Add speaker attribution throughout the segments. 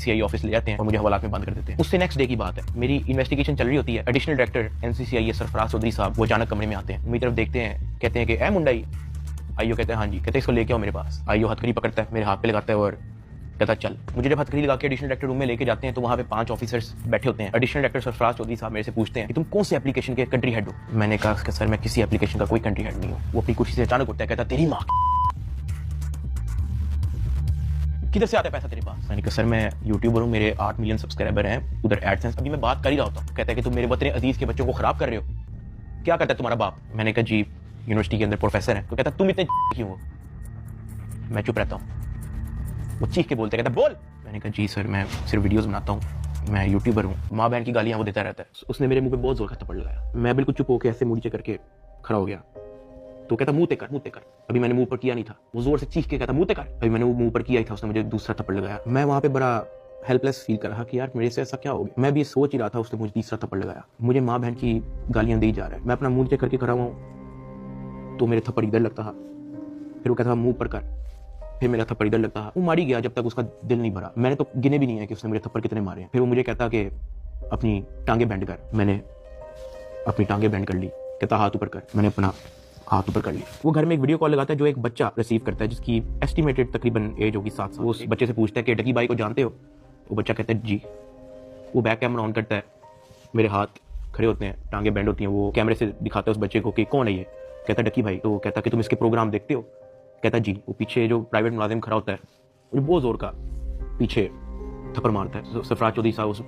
Speaker 1: CI office ले जाते हैं और मुझे हवालात में बंद कर देते हैं। उससे नेक्स्ट डे की बात है, मेरी इन्वेस्टिगेशन चल रही होती है। एडिशनल डायरेक्टर एनसीसीआई सरफराज चौधरी साहब वो अचानक कमरे में आते हैं, मेरी तरफ देखते हैं, कहते हैं कि ए मुंडाई। आईओ कहते हैं हाँ जी। कहते हैं इसको लेके आओ मेरे पास। आईओ हथकड़ी पकड़ता है, मेरे हाथ पे लगाता है और कहता चल। मुझे जब हथकड़ी लगा के एडिशनल डायरेक्टर रूम में लेके जाते हैं तो वहाँ पे 5 ऑफिसर्स बैठे होते हैं। एडिशनल डायरेक्टर सरफराज चौधरी साहब मेरे से पूछते हैं कि तुम कौन से एप्लीकेशन के कंट्री हेड हो। मैंने कहा सर मैं किसी एप्लीकेशन का कोई कंट्री हेड नहीं हूँ। वो अपनी कुर्सी से अचानक उठता है, कहता तेरी माँ किधर से आता है पैसा तेरे पास। मैंने कहा सर मैं यूट्यूबर हूँ, मेरे 8 मिलियन सब्सक्राइबर हैं, उधर एडसेंस अभी मैं बात कर ही रहा होता हूँ। कहता है कि तुम मेरे वतन अजीज के बच्चों को खराब कर रहे हो, क्या करता है तुम्हारा बाप। मैंने कहा जी यूनिवर्सिटी के अंदर प्रोफेसर है। तो कहता तुम इतने क्यों हो। मैं चुप रहता हूँ। वो चीख के बोलते, कहता बोल। मैंने कहा जी सर मैं सिर्फ वीडियोस बनाता हूँ, मैं यूट्यूबर हूँ। माँ बहन की गालियाँ वो देता रहता है। उसने मेरे मुंह पे बहुत जोर का थप्पड़ लगाया। मैं बिल्कुल चुप होकर ऐसे मुड़ी करके खड़ा हो गया। तो कहता मुंह ते कर। अभी मैंने मुंह पर किया नहीं था। वो जोर से चीख के कहता मुंह ते कर। अभी मैंने वो मुंह पर किया ही था, उसने मुझे दूसरा थप्पड़ लगाया। मैं वहां पे बड़ा हेल्पलेस फील कर रहा कि यार मेरे से ऐसा क्या हो गया। मैं भी सोच ही रहा था, उसने मुझे तीसरा थप्पड़ लगाया। मुझे माँ बहन की गालियां दी जा रहा है। मैं अपना मुंह करके खड़ा हुआ हूँ तो मेरे थप्पड़ इधर लगता था, फिर वो कहता मुंह पर कर, फिर मेरा थप्पड़ इधर लगता था। वो मारी गया जब तक उसका दिल नहीं भरा। मैंने तो गिने भी नहीं है कि उसने मेरे थप्पड़ कितने मारे हैं। फिर वो मुझे कहता कि अपनी टांगे बेंड कर। मैंने अपनी टांगे बेंड कर ली। कहता हाथ ऊपर कर। मैंने अपना हाथ ऊपर कर लिया। वो घर में एक वीडियो कॉल लगाता है जो एक बच्चा रिसीव करता है जिसकी एस्टिमेटेड तकरीबन एज होगी 7 साल। उस बच्चे से पूछता है कि डकी भाई को जानते हो। वो बच्चा कहता है जी। वो बैक कैमरा ऑन करता है, मेरे हाथ खड़े होते हैं, टांगे बेंड होती हैं। वो कैमरे से दिखाता है उस बच्चे को कि कौन है ये। कहता है डकी भाई। तो कहता है कि तुम इसके प्रोग्राम देखते हो। कहता है जी। वो पीछे जो प्राइवेट मुलाजिम खड़ा होता है वो बहुत जोर का पीछे थप्पड़ मारता है। सरफराज चौधरी साहब उस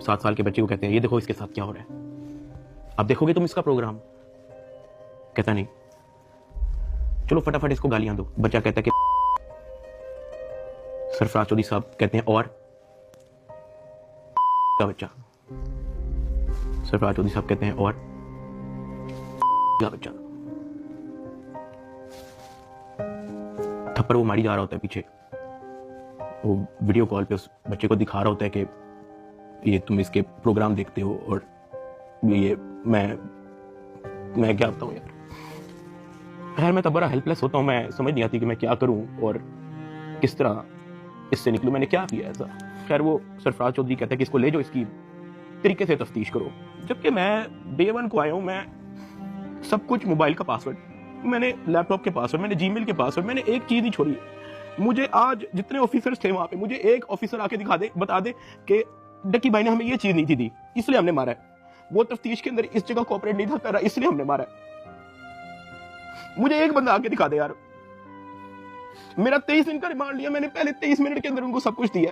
Speaker 1: 7 साल के बच्चे को कहते हैं ये देखो इसके साथ क्या हो रहा है, अब देखोगे तुम इसका प्रोग्राम। कहता नहीं, चलो फटाफट इसको गालियां दो। बच्चा कहता है कि सरफराज चौधरी साहब कहते हैं और का बच्चा। सरफराज चौधरी साहब कहते हैं और का बच्चा। थप्पड़ वो मारी जा रहा होता है पीछे। वो वीडियो कॉल पे उस बच्चे को दिखा रहा होता है कि ये तुम इसके प्रोग्राम देखते हो और ये मैं क्या बताऊं यार। खैर मैं तब बड़ा हेल्पलेस होता हूँ। मैं समझ नहीं आती कि मैं क्या करूं और किस तरह इससे निकलूं। मैंने क्या किया ऐसा। खैर वो सरफराज चौधरी कहता है कि इसको ले जाओ, इसकी तरीके से तफ्तीश करो। जबकि मैं डे 1 को आया हूं। मैं सब कुछ, मोबाइल का पासवर्ड, मैंने लैपटॉप के पासवर्ड, मैंने जीमेल के पासवर्ड, मैंने एक चीज ही छोड़ी। मुझे आज जितने ऑफिसर्स थे वहां पे, मुझे एक ऑफिसर आके बता दे कि डकी भाई ने हमें ये चीज नहीं दी, इसलिए हमने मारा है। वो तफ्तीश के अंदर इस जगह कोऑपरेट नहीं था कर रहा, इसलिए हमने मारा है। मुझे एक बंदा आके दिखा दे यार। मेरा 23 दिन का रिमांड लिया मैंने, पहले 23 मिनट के अंदर उनको सब कुछ दिया।